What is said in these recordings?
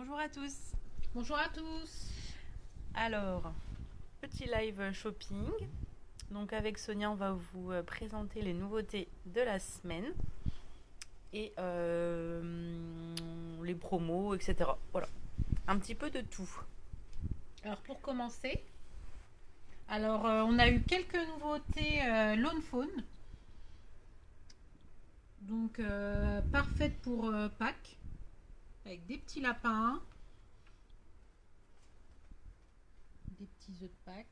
Bonjour à tous. Bonjour à tous. Alors, petit live shopping. Donc avec Sonia, on va vous présenter les nouveautés de la semaine et les promos, etc. Voilà, un petit peu de tout. Alors pour commencer, on a eu quelques nouveautés Lawn Fawn. Donc parfaite pour Pâques avec des petits lapins, des petits œufs de Pâques.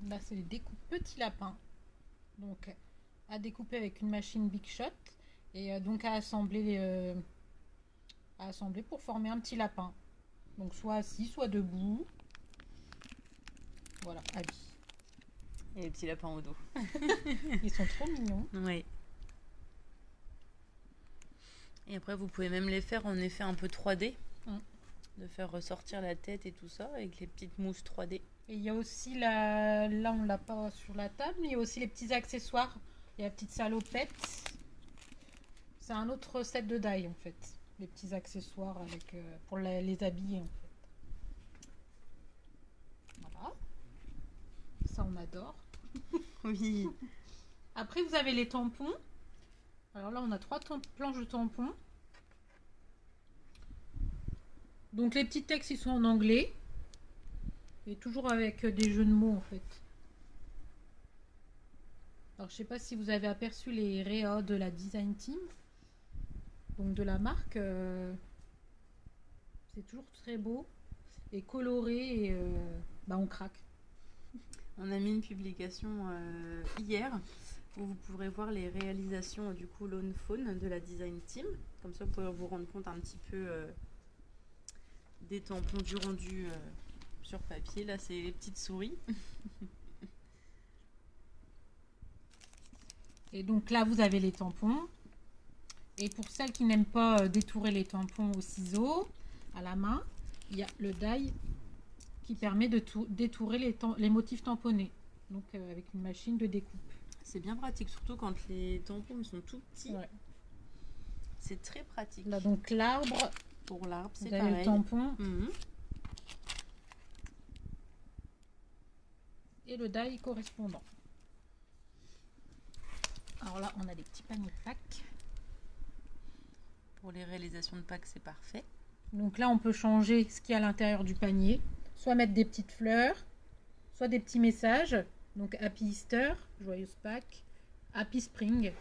Là, c'est les découpes petits lapins. Donc, à découper avec une machine Big Shot et donc à assembler pour former un petit lapin. Donc, soit assis, soit debout. Voilà, habillé. Et les petits lapins au dos. Ils sont trop mignons. Oui. Et après, vous pouvez même les faire en effet un peu 3D. De faire ressortir la tête et tout ça avec les petites mousses 3D. Et il y a aussi, là on l'a pas sur la table, mais il y a aussi les petits accessoires. Il y a la petite salopette. C'est un autre set de die en fait. Les petits accessoires avec, pour les habiller en fait. Voilà. Ça on adore. Oui. Après vous avez les tampons. Alors là on a 3 planches de tampons. Donc les petits textes ils sont en anglais. Et toujours avec des jeux de mots en fait. Alors je sais pas si vous avez aperçu les réas de la Design Team. Donc de la marque. C'est toujours très beau. Et coloré et on craque. On a mis une publication hier où vous pourrez voir les réalisations du coup Lawn Fawn de la Design Team. Comme ça vous pouvez vous rendre compte un petit peu des tampons du rendu sur papier. Là c'est les petites souris. Et donc là vous avez les tampons. Et pour celles qui n'aiment pas détourer les tampons au ciseau, à la main, il y a le die qui permet de détourer les motifs tamponnés. Donc avec une machine de découpe. C'est bien pratique, surtout quand les tampons sont tout petits. Ouais. C'est très pratique. Là donc l'arbre. Pour l'arbre, c'est pareil. Le tampon. Et le die correspondant. Alors là, on a des petits paniers de Pâques. Pour les réalisations de Pâques, c'est parfait. Donc là, on peut changer ce qu'il y a à l'intérieur du panier. Soit mettre des petites fleurs, soit des petits messages. Donc Happy Easter, joyeuse Pâques, Happy Spring.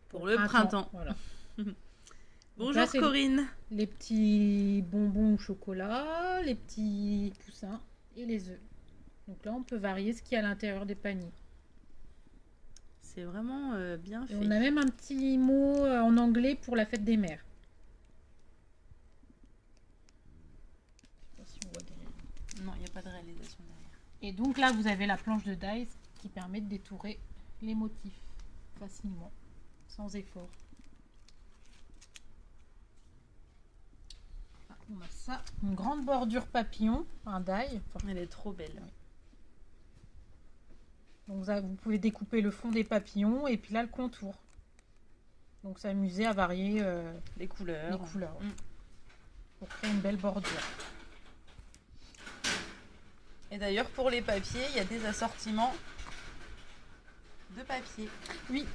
Pour le printemps. Voilà. Bonjour là, Corinne. Les petits bonbons au chocolat, les petits poussins et les œufs. Donc là, on peut varier ce qu'il y a à l'intérieur des paniers. C'est vraiment bien fait. Et on a même un petit mot en anglais pour la fête des mères. Je sais pas si on voit derrière. Non, il n'y a pas de réalisation derrière. Et donc là, vous avez la planche de dies qui permet de détourer les motifs facilement, sans effort. Ah, on a ça, une grande bordure papillon, un die. Enfin, elle est trop belle. Oui. Donc vous pouvez découper le fond des papillons et puis là le contour. Donc s'amuser à varier les couleurs. Pour créer une belle bordure. Et d'ailleurs pour les papiers, il y a des assortiments de papier. Oui,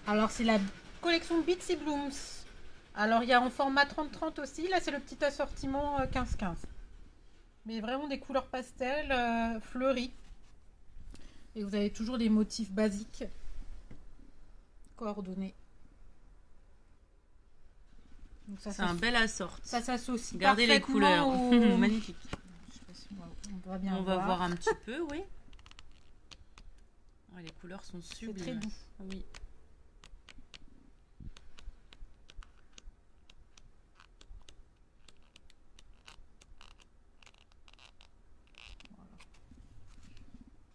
alors c'est la collection Bitsy Blooms. Alors il y a en format 30-30 aussi, là c'est le petit assortiment 15-15. Mais vraiment des couleurs pastel, fleuries. Et vous avez toujours des motifs basiques coordonnés. C'est un bel assort. Ça s'associe. Regardez les couleurs. Magnifique. Je sais pas si on va bien on va voir un petit peu, oui. Oh, les couleurs sont sublimes. C'est très doux. Oui.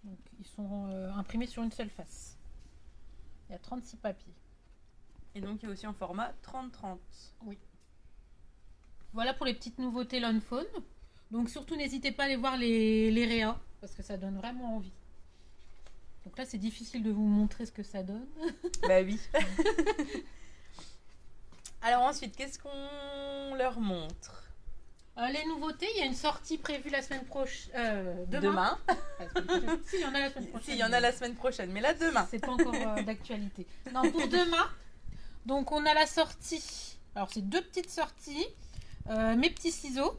Donc, ils sont imprimés sur une seule face. Il y a 36 papiers. Et donc, il y a aussi en format 30-30. Oui. Voilà pour les petites nouveautés Lawn Fawn. Donc, surtout, n'hésitez pas à aller voir les réas. parce que ça donne vraiment envie. Donc là, c'est difficile de vous montrer ce que ça donne. Bah oui. Alors ensuite, qu'est-ce qu'on leur montre? Les nouveautés, il y a une sortie prévue la semaine prochaine. Demain. Si, il y en a la semaine prochaine. Si, il y en a la semaine prochaine, mais là, demain. C'est pas encore d'actualité. Non, pour demain, donc on a la sortie. Alors, c'est 2 petites sorties. Mes petits ciseaux.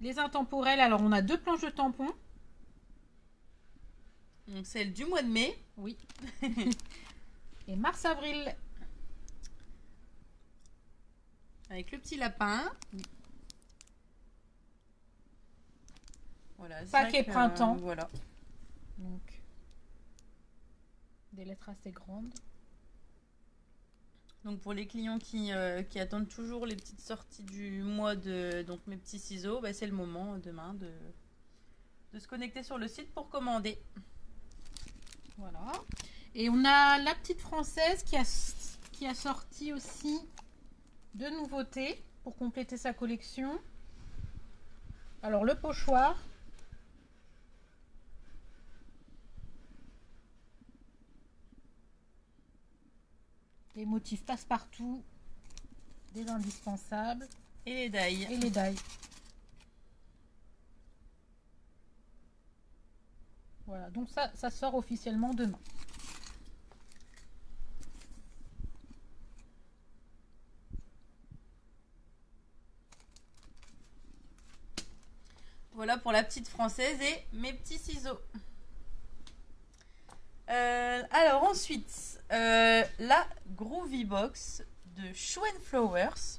Les intemporels. Alors, on a 2 planches de tampons. Donc, celle du mois de mai. Oui. Et mars-avril. Avec le petit lapin. Voilà, Paquet printemps. Voilà. Donc, des lettres assez grandes. Donc pour les clients qui attendent toujours les petites sorties du mois de donc mes petits ciseaux, bah, c'est le moment demain de se connecter sur le site pour commander. Voilà. Et on a la petite française qui a sorti aussi de nouveautés pour compléter sa collection. Alors le pochoir. Les motifs passe-partout, des indispensables. Et les dailles. Et les dailles. Voilà, donc ça sort officiellement demain. Voilà pour la petite française et mes petits ciseaux. Alors ensuite, la Groovy Box de Schwen Flowers.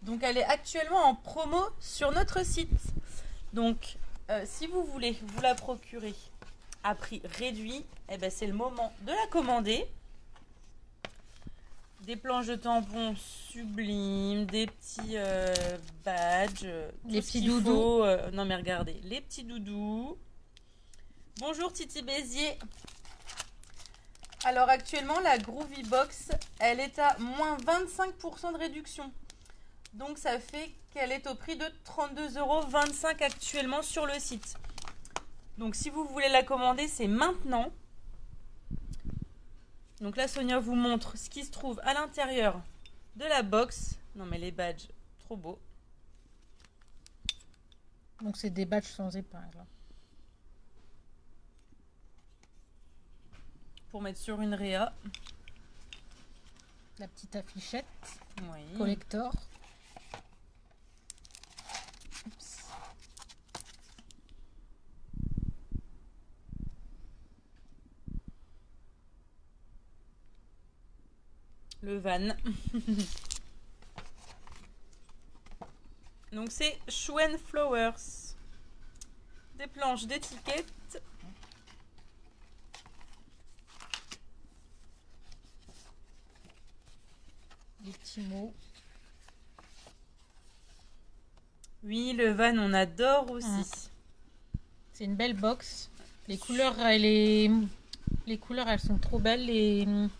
Donc elle est actuellement en promo sur notre site. Donc si vous voulez vous la procurer à prix réduit, eh ben, c'est le moment de la commander. Des planches de tampons sublimes, des petits badges, les petits doudous. Non mais regardez, les petits doudous. Bonjour Titi Bézier. Alors actuellement la Groovy Box, elle est à moins 25% de réduction. Donc ça fait qu'elle est au prix de 32,25 € actuellement sur le site. Donc si vous voulez la commander, c'est maintenant. Donc là Sonia vous montre ce qui se trouve à l'intérieur de la box. Non mais les badges, trop beaux. Donc c'est des badges sans épingle. Pour mettre sur une réa. La petite affichette. Oui. Collector. Oups. Le van. Donc c'est Schwen Flowers. Des planches d'étiquette. Des petits mots. Oui, le van, on adore aussi. C'est une belle box. Les couleurs, les couleurs, elles sont trop belles. Les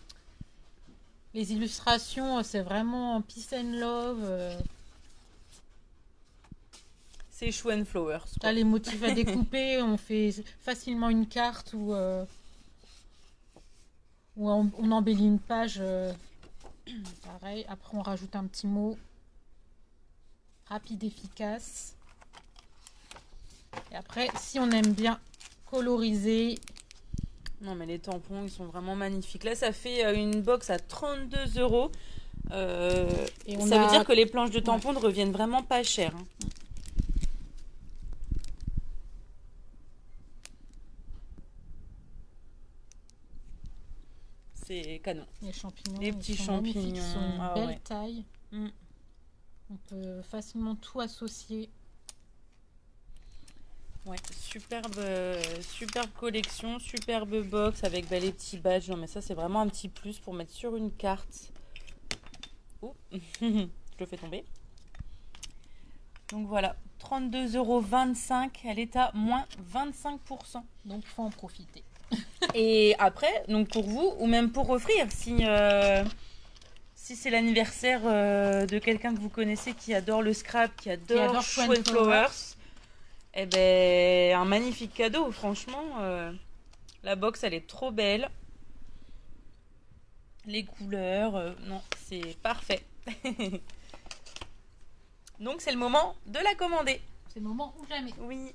illustrations, c'est vraiment peace and love. C'est Schwen Flowers. Là, les motifs à découper, on fait facilement une carte ou on embellit une page. Pareil, après on rajoute un petit mot rapide, efficace. Et après, si on aime bien coloriser. Non mais les tampons, ils sont vraiment magnifiques. Là, ça fait une box à 32 €. Et ça veut dire que les planches de tampons ne reviennent vraiment pas cher. Hein. C'est canon. Les champignons, les petits champignons, sont une belle taille. On peut facilement tout associer. Ouais, superbe collection, superbe box avec les petits badges. Non mais ça c'est vraiment un petit plus pour mettre sur une carte. Oh, je le fais tomber. Donc voilà, 32,25 €, elle est à moins 25%. Donc il faut en profiter. Et après, donc pour vous, ou même pour offrir, si c'est l'anniversaire de quelqu'un que vous connaissez qui adore le scrap, qui adore Schwen Flowers, Eh ben, un magnifique cadeau, franchement. La box, elle est trop belle. Les couleurs, non, c'est parfait. Donc, c'est le moment de la commander. C'est le moment ou jamais. Oui.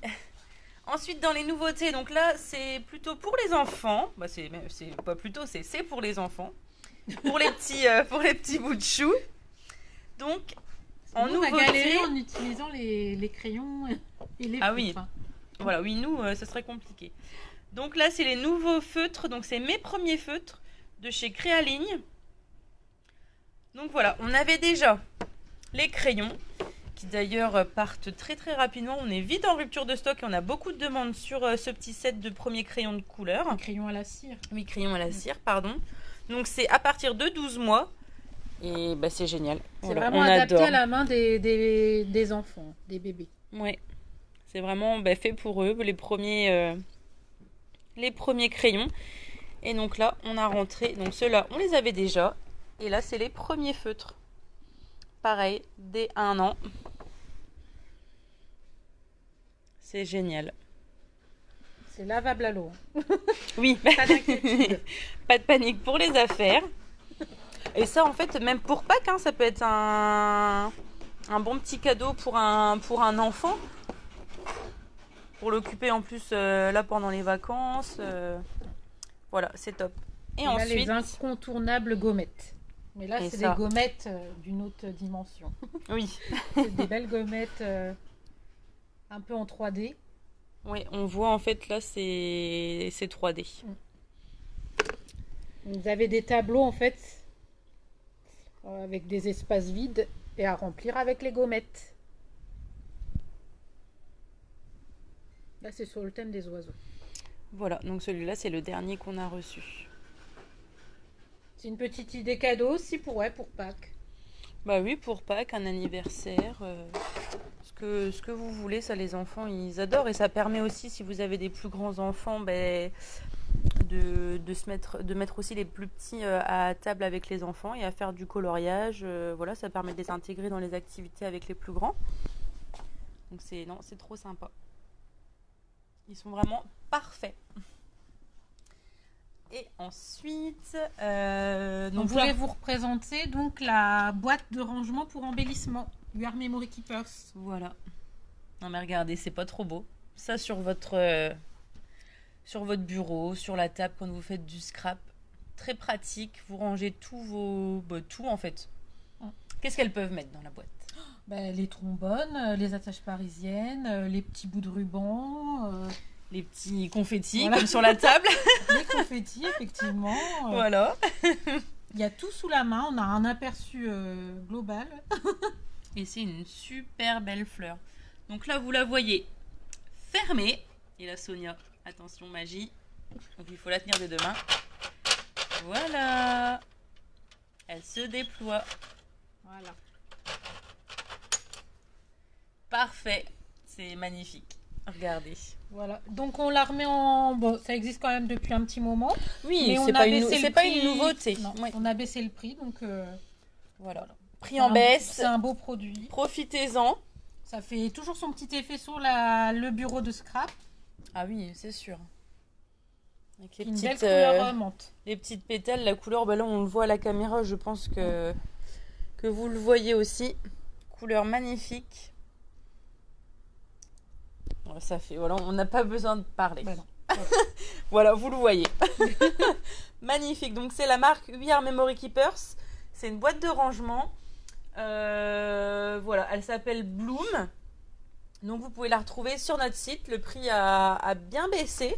Ensuite, dans les nouveautés, donc là, c'est plutôt pour les enfants. Bah, c'est pas plutôt, c'est pour les enfants. Pour les petits bouts de chou. Donc, en Nous, on a nouveauté... galéré en utilisant les crayons et les Ah feutres, oui. hein. Voilà, oui, nous, ça serait compliqué. Donc là, c'est les nouveaux feutres. Donc, c'est mes premiers feutres de chez Créaligne. Donc voilà, on avait déjà les crayons qui d'ailleurs partent très très rapidement. On est vite en rupture de stock et on a beaucoup de demandes sur ce petit set de premiers crayons de couleur. Un crayon à la cire. Oui, crayons à la cire, pardon. Donc c'est à partir de 12 mois. Et bah, c'est génial. C'est Voilà, vraiment on adapté adore. à la main des enfants, des bébés. Ouais, c'est vraiment fait pour eux, les premiers crayons. Et donc là, on a rentré. Donc ceux-là, on les avait déjà. Et là, c'est les premiers feutres. Pareil, dès 1 an. C'est génial. C'est lavable à l'eau. Oui, Pas d'inquiétude. pas de panique pour les affaires. Et ça, en fait, même pour Pâques, hein, ça peut être un bon petit cadeau pour un enfant. Pour l'occuper en plus là pendant les vacances. Voilà, c'est top. Et Là, ensuite, les incontournables gommettes. Mais là, Et c'est ça. des gommettes d'une autre dimension. oui. C'est des belles gommettes un peu en 3D. Oui, on voit en fait là, c'est 3D. Vous avez des tableaux en fait avec des espaces vides et à remplir avec les gommettes. Là, c'est sur le thème des oiseaux. Voilà, donc celui-là, c'est le dernier qu'on a reçu. C'est une petite idée cadeau aussi pour Pâques. Bah oui, pour Pâques, un anniversaire, ce que vous voulez, ça les enfants, ils adorent. Et ça permet aussi, si vous avez des plus grands enfants, de mettre aussi les plus petits à table avec les enfants et à faire du coloriage. Voilà, ça permet de les intégrer dans les activités avec les plus grands. Donc c'est trop sympa. Ils sont vraiment parfaits. Et ensuite, On voulait vous représenter donc la boîte de rangement pour embellissement. We Are Memory Keepers. Voilà. Non mais regardez, c'est pas trop beau. Ça sur votre bureau, sur la table quand vous faites du scrap. Très pratique. Vous rangez tout en fait. Qu'est-ce qu'elles peuvent mettre dans la boîte? Les trombones, les attaches parisiennes, les petits bouts de ruban, Les petits confettis Voilà. comme sur la table. les confettis, effectivement. Voilà. Il y a tout sous la main. On a un aperçu global. Et c'est une super belle fleur. Donc là, vous la voyez fermée. Et là, Sonia, attention magie. Donc il faut la tenir des deux mains. Voilà. Elle se déploie. Voilà. Parfait. C'est magnifique. Regardez. Voilà. Donc on la remet en. Bon, ça existe quand même depuis un petit moment. Oui, Mais on c'est a pas, baissé le pas prix. une nouveauté. Non, Oui. on a baissé le prix, donc Voilà. Prix c'est en baisse. C'est un beau produit. Profitez-en. Ça fait toujours son petit effet sur le bureau de scrap. Ah oui, c'est sûr. Avec Une belle couleur menthe. les petites pétales, la couleur, là on le voit à la caméra, je pense que vous le voyez aussi. Couleur magnifique. Ça fait, voilà, on n'a pas besoin de parler. Bah non. Voilà, vous le voyez. Magnifique. Donc c'est la marque We Are Memory Keepers. C'est une boîte de rangement. Voilà, elle s'appelle Bloom. Donc vous pouvez la retrouver sur notre site. Le prix a bien baissé.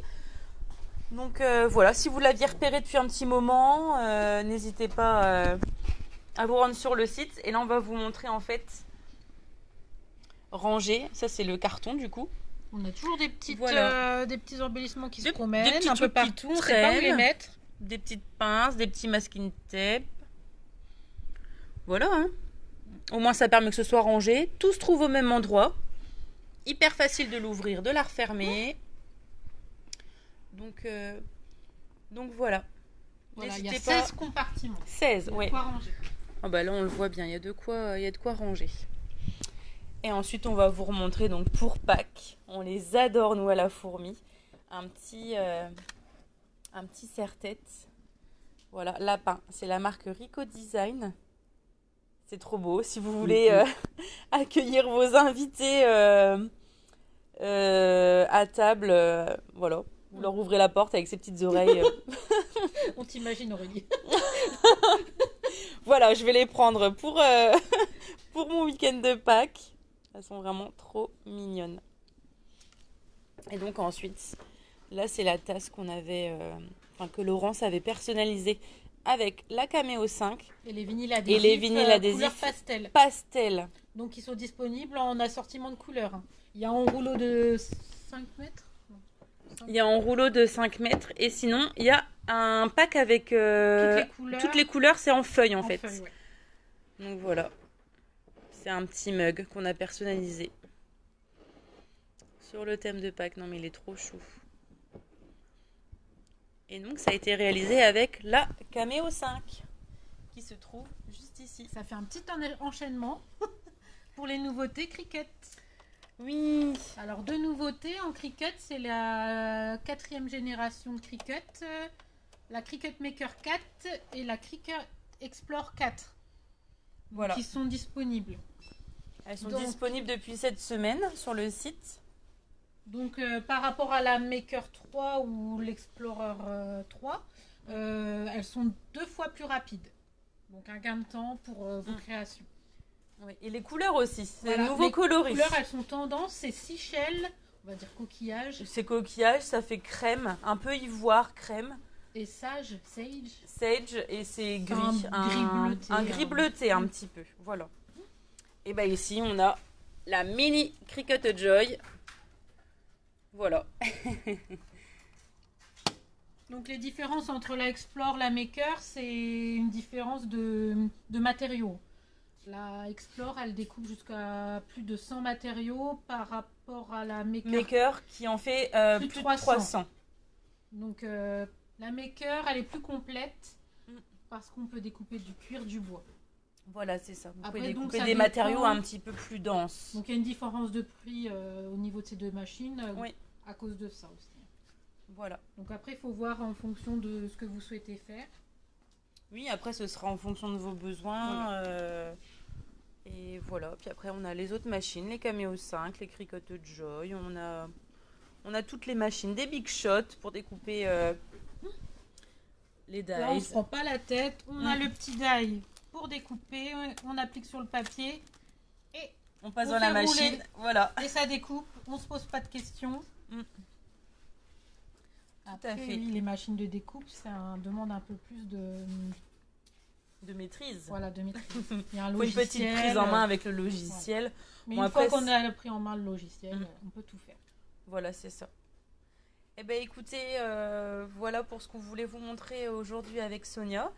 Donc voilà, si vous l'aviez repéré depuis un petit moment, n'hésitez pas à vous rendre sur le site. Et là, on va vous montrer en fait ranger. Ça, c'est le carton du coup. On a toujours des petites, Voilà. des petits embellissements qui Des se promènent petits un peu trucs qui partout. On ne sait pas où les traînent. mettre. Des petites pinces, des petits masking tape. Voilà. Hein. Au moins, ça permet que ce soit rangé. Tout se trouve au même endroit. Hyper facile de l'ouvrir, de la refermer. Donc voilà. Voilà, il y a N'hésitez pas. 16 compartiments. 16, Il y a ouais. quoi ranger. Ah bah là, on le voit bien. Il y a de quoi ranger. Et ensuite, on va vous remontrer donc pour Pâques. On les adore, nous, à la fourmi. Un petit serre-tête. Voilà, lapin. C'est la marque Rico Design. C'est trop beau. Si vous voulez accueillir vos invités à table, voilà. Vous leur ouvrez la porte avec ses petites oreilles. On t'imagine, Aurélie. Voilà, je vais les prendre pour mon week-end de Pâques. Elles sont vraiment trop mignonnes. Et donc ensuite, là c'est la tasse qu'on avait, que Laurence avait personnalisée avec la Caméo 5 et les vinyles adhésifs, couleur pastel. Pastel. Donc ils sont disponibles en assortiment de couleurs. Il y a en rouleau de 5 mètres. Il y a en rouleau de 5 mètres. Et sinon, il y a un pack avec toutes les couleurs. C'est en feuille en fait. Feuille, ouais. Donc voilà. C'est un petit mug qu'on a personnalisé. Sur le thème de Pâques. Non mais il est trop chou. Et donc ça a été réalisé avec la Caméo 5. Qui se trouve juste ici. Ça fait un petit enchaînement pour les nouveautés Cricut. Oui. Alors, deux nouveautés en Cricut, c'est la 4e génération de Cricut, la Cricut Maker 4 et la Cricut Explore 4. Voilà. Qui sont disponibles. Elles sont disponibles depuis cette semaine sur le site. Donc, par rapport à la Maker 3 ou l'Explorer 3, elles sont 2 fois plus rapides. Donc, un gain de temps pour vos créations. Oui. Et les couleurs aussi, c'est voilà, nouveau coloris. Les couleurs, elles sont tendance, c'est Seychelles, on va dire coquillage. C'est coquillage, ça fait crème, un peu ivoire, crème. Et sage. Sage, et c'est gris. Un gris bleuté un petit peu, voilà. Et bien ici, on a la mini Cricut Joy. Voilà. Donc les différences entre la Explore et la Maker, c'est une différence de matériaux. La Explore, elle découpe jusqu'à plus de 100 matériaux par rapport à la Maker qui en fait plus de 300. Donc la Maker, elle est plus complète parce qu'on peut découper du cuir, du bois. Voilà, c'est ça. Vous Après, pouvez découper donc, des matériaux un petit peu plus denses. Donc il y a une différence de prix au niveau de ces deux machines oui. À cause de ça aussi. Voilà. Donc après, il faut voir en fonction de ce que vous souhaitez faire. Oui, après, ce sera en fonction de vos besoins. Voilà. Et voilà. Puis après, on a les autres machines, les Caméo 5, les Cricut Joy. On a toutes les machines, des Big Shot pour découper les dies. Là, on ne se prend pas la tête. On a le petit die pour découper. On applique sur le papier. Et on passe dans la machine. Rouler. Voilà. Et ça découpe. On ne se pose pas de questions. Après, tout à fait. Oui, les machines de découpe, ça demande un peu plus de maîtrise. Voilà, de maîtrise. Il y a un faut logiciel. Une petite prise en main avec le logiciel. Ouais. Mais une fois qu'on a pris en main le logiciel, on peut tout faire. Voilà, c'est ça. Eh bien, écoutez, voilà pour ce qu'on voulait vous montrer aujourd'hui avec Sonia.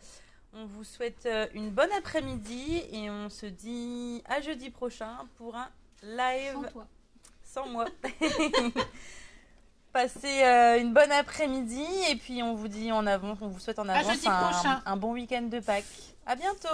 On vous souhaite une bonne après-midi et on se dit à jeudi prochain pour un live. Sans toi. Sans moi. Passez une bonne après-midi et puis on vous dit on vous souhaite en avance un bon week-end de Pâques. À bientôt.